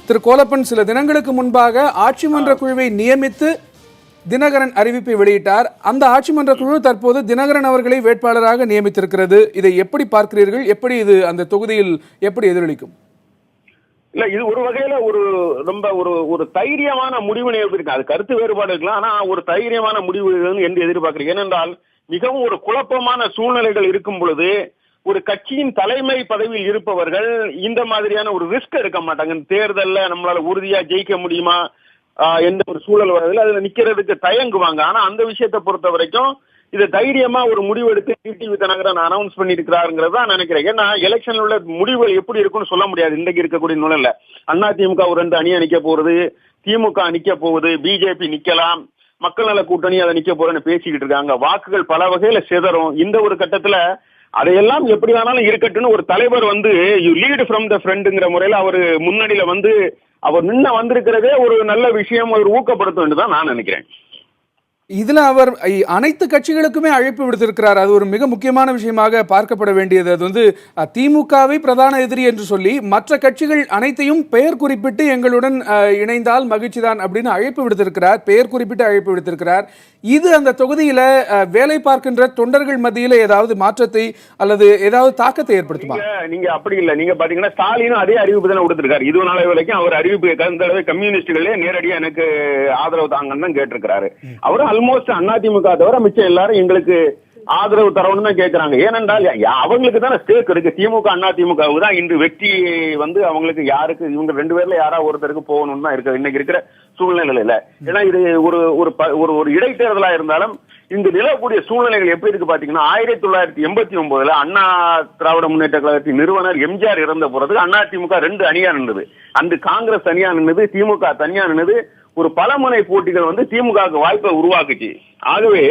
திரு கோலப்பன் சில தினங்களுக்கு முன்பாக ஆட்சி மன்ற குழுவை நியமித்து தினகரன் அறிவிப்பை வெளியிட்டார். அந்த ஆட்சி மன்ற குழு தற்போது தினகரன் அவர்களை வேட்பாளராக நியமித்திருக்கிறது. இதை எப்படி பார்க்கிறீர்கள்? எப்படி இது அந்த தொகுதியில் எப்படி எதிரொலிக்கும்? இல்ல, இது ஒரு வகையில ஒரு ரொம்ப ஒரு தைரியமான முடிவு இருக்கு. அது கருத்து வேறுபாடு இருக்கலாம், ஆனா ஒரு தைரியமான முடிவு என்று எதிர்பார்க்கிறேன். ஏனென்றால் மிகவும் ஒரு குழப்பமான சூழ்நிலைகள் இருக்கும் பொழுது ஒரு கட்சியின் தலைமை பதவியில் இருப்பவர்கள் இந்த மாதிரியான ஒரு ரிஸ்க் எடுக்க மாட்டாங்க. தேர்தல்ல நம்மளால உறுதியா ஜெயிக்க முடியுமா எந்த ஒரு சூழல் வரதில்லை, அதுல நிக்கிறதுக்கு தயங்குவாங்க. ஆனா அந்த விஷயத்தை பொறுத்த வரைக்கும் இது தைரியமா ஒரு முடிவு எடுத்து டிடிவி தினகரன் அனௌன்ஸ் பண்ணிருக்கிறாருங்கிறத நினைக்கிறேன். ஏன்னா எலெக்ஷன்ல உள்ள முடிவுகள் எப்படி இருக்குன்னு சொல்ல முடியாது. இன்றைக்கு இருக்கக்கூடிய நிலையில அதிமுக ஒரு 2 அணியா நிக்க போறது, திமுக நிக்க போகுது, பிஜேபி நிக்கலாம், மக்கள் நல கூட்டணி அதை நிக்க போறேன்னு பேசிக்கிட்டு இருக்காங்க. வாக்குகள் பல வகையில சிதறும். இந்த ஒரு கட்டத்துல அதையெல்லாம் எப்படி வேணாலும் இருக்கட்டும்னு ஒரு தலைவர் யூ லீட் ஃப்ரம் த ஃப்ரண்ட்ங்கிற முறையில அவர் முன்னணியில அவர் நின்ன வந்திருக்கிறதே ஒரு நல்ல விஷயம், ஒரு ஊக்கப்படுத்தும் என்று தான் நான் நினைக்கிறேன். இதுல அவர் அனைத்து கட்சிகளுக்குமே அழைப்பு விடுத்திருக்கிறார். அது ஒரு மிக முக்கியமான விஷயமாக பார்க்கப்பட வேண்டியது. அது திமுகவை பிரதான எதிரி என்று சொல்லி மற்ற கட்சிகள் அனைத்தையும் பெயர் குறிப்பிட்டு எங்களுடன் இணைந்தால் மகிழ்ச்சி தான் அப்படின்னு அழைப்பு விடுத்திருக்கிறார். பெயர் குறிப்பிட்டு அழைப்பு விடுத்திருக்கிறார். இது அந்த தொகுதியில வேலை பார்க்கின்ற தொண்டர்கள் மத்தியில ஏதாவது மாற்றத்தை அல்லது ஏதாவது தாக்கத்தை ஏற்படுத்துமா? நீங்க அப்படி இல்ல, நீங்க பாத்தீங்கன்னா ஸ்டாலினும் அதே அறிவிப்பு தானே கொடுத்திருக்காரு. இது நாளை வரைக்கும் அவர் அறிவிப்பு தடவை கம்யூனிஸ்டுகளே நேரடியா எனக்கு ஆதரவு தாங்கன்னு தான் கேட்டிருக்கிறாரு. அவரும் ஆல்மோஸ்ட் அதிமுக தவிர மிச்சம் எல்லாரும் எங்களுக்கு ஆதரவு தரணும்னு தான் கேட்கிறாங்க. ஏனென்றால் அவங்களுக்கு தானே ஸ்டேக் இருக்கு. திமுக அதிமுகவுக்கு தான் இன்று வெற்றி அவங்களுக்கு யாருக்கு இவங்க 2 பேர்ல யாராவது ஒருத்தருக்கு போகணும்னு தான் இருக்கு இன்னைக்கு இருக்கிற சூழ்நிலையில. ஏன்னா இது ஒரு இடைத்தேர்தலா இருந்தாலும் இங்கு நிலவக்கூடிய சூழ்நிலைகள் எப்படி இருக்கு பாத்தீங்கன்னா 1989 அண்ணா திராவிட முன்னேற்ற கழகத்தின் நிறுவனர் எம்ஜிஆர் இறந்த போறது அதிமுக 2 அணியா நின்றது. அந்த காங்கிரஸ் தனியா நின்னது, திமுக தனியா நின்னது. ஒரு பலமுனை போட்டிகள் திமுகவுக்கு வாய்ப்பை உருவாக்குச்சு. ஆகவே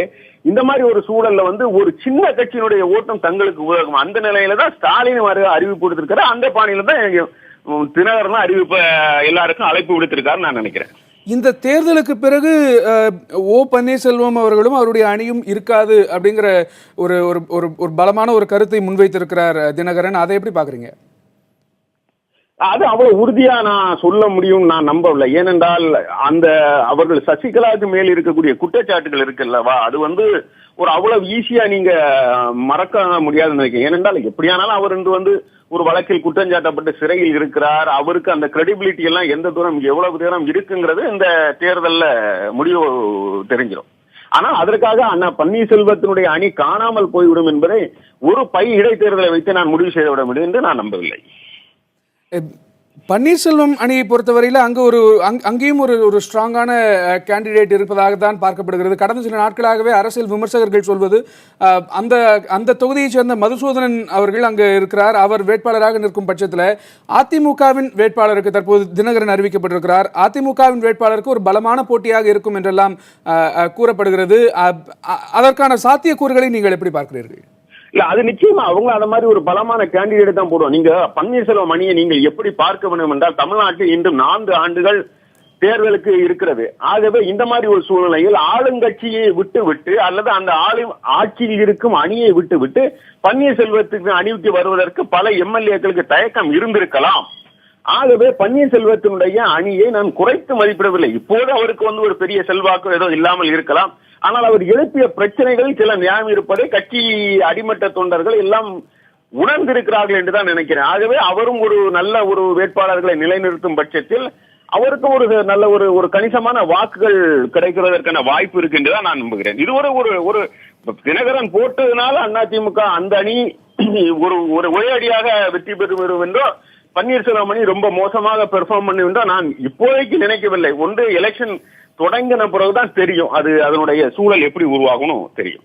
இந்த மாதிரி ஒரு சூழல்ல ஒரு சின்ன கட்சியினுடைய ஓட்டம் தங்களுக்கு உதவும். அந்த நிலையில தான் ஸ்டாலின் அறிவிப்பு கொடுத்திருக்காரு. அந்த பாணியில தான் தினகரன் அறிவிப்பை எல்லாருக்கும் அழைப்பு விடுத்திருக்காரு நான் நினைக்கிறேன். இந்த தேர்தலுக்கு பிறகு ஓ பன்னீர்செல்வம் அவர்களும் அவருடைய அணியும் இருக்காது அப்படிங்கிற ஒரு பலமான ஒரு கருத்தை முன்வைத்திருக்கிறார் தினகரன். அதை எப்படி பாக்குறீங்க? அது அவ்வளவு உறுதியா நான் சொல்ல முடியும் நான் நம்பவில்லை. ஏனென்றால் அவர்கள் சசிகலாவுக்கு மேல் இருக்கக்கூடிய குற்றச்சாட்டுகள் இருக்குல்லவா, அது ஒரு அவ்வளவு ஈஸியா நீங்க மறக்க முடியாதுன்னு நினைக்கிறேன். ஏனென்றால் எப்படியானாலும் அவர் ஒரு வழக்கில் குற்றஞ்சாட்டப்பட்டு சிறையில் இருக்கிறார். அவருக்கு அந்த கிரெடிபிலிட்டி எல்லாம் எவ்வளவு தூரம் இருக்குங்கிறது இந்த தேர்தல்ல முடிவு தெரிஞ்சிடும். ஆனா அதற்காக அண்ணா பன்னீர்செல்வத்தினுடைய அணி காணாமல் போய்விடும் என்பதை ஒரு இடைத்தேர்தலை வைத்து நான் முடிவு செய்துவிட முடியும் என்று நான் நம்பவில்லை. பன்னீர்செல்வம் அணியை பொறுத்தவரையில் அங்கேயும் ஒரு ஸ்ட்ராங்கான கேண்டிடேட் இருப்பதாக தான் பார்க்கப்படுகிறது. கடந்த சில நாட்களாகவே அரசியல் விமர்சகர்கள் சொல்வது அந்த தொகுதியைச் சேர்ந்த மதுசூதனன் அவர்கள் அங்கு இருக்கிறார். அவர் வேட்பாளராக நிற்கும் பட்சத்தில் அதிமுகவின் வேட்பாளருக்கு தற்போது தினகரன் அறிவிக்கப்பட்டிருக்கிறார். அதிமுகவின் வேட்பாளருக்கு ஒரு பலமான போட்டியாக இருக்கும் என்றெல்லாம் கூறப்படுகிறது. அதற்கான சாத்தியக்கூறுகளை நீங்கள் எப்படி பார்க்கிறீர்கள்? இல்ல, அது நிச்சயமா அவங்க அந்த மாதிரி ஒரு பலமான கேண்டிடேட் தான் போடுவோம். நீங்க பன்னீர்செல்வம் அணியை நீங்கள் எப்படி பார்க்க வேண்டும் என்றால் தமிழ்நாட்டில் இன்றும் 4 ஆண்டுகள் தேர்தலுக்கு இருக்கிறது. ஆகவே இந்த மாதிரி ஒரு சூழ்நிலையில் ஆளுங்கட்சியை விட்டு அல்லது அந்த ஆட்சியில் இருக்கும் அணியை விட்டு பன்னீர்செல்வத்துக்கு அணிவிக்கு வருவதற்கு பல எம்எல்ஏக்களுக்கு தயக்கம் இருந்திருக்கலாம். ஆகவே பன்னீர்செல்வத்தினுடைய அணியை நான் குறைத்து மதிப்பிடவில்லை. இப்போது அவருக்கு ஒரு பெரிய செல்வாக்கு ஏதோ இல்லாமல் இருக்கலாம். ஆனால் அவர் எழுப்பிய பிரச்சனைகளில் சில நியாயம் இருப்பதை கட்சி அடிமட்ட தொண்டர்கள் எல்லாம் உணர்ந்திருக்கிறார்கள் என்றுதான் நினைக்கிறேன். ஆகவே அவரும் ஒரு நல்ல ஒரு வேட்பாளர்களை நிலைநிறுத்தும் பட்சத்தில் அவருக்கும் ஒரு நல்ல ஒரு கணிசமான வாக்குகள் கிடைக்கிறதற்கான வாய்ப்பு இருக்கு என்றுதான் நான் நம்புகிறேன். இது ஒரு தினகரன் போட்டதுனால அதிமுக அந்த அணி ஒரே அடியாக வெற்றி பெறும் என்றோ பன்னீர்செல்வம் அணி ரொம்ப மோசமாக பெர்ஃபார்ம் பண்ணி என்றோ நான் இப்போதைக்கு நினைக்கவில்லை. எலெக்ஷன் தொடங்கின பிறகுதான் தெரியும். அதனுடைய சூழல் எப்படி உருவாகணும் தெரியும்.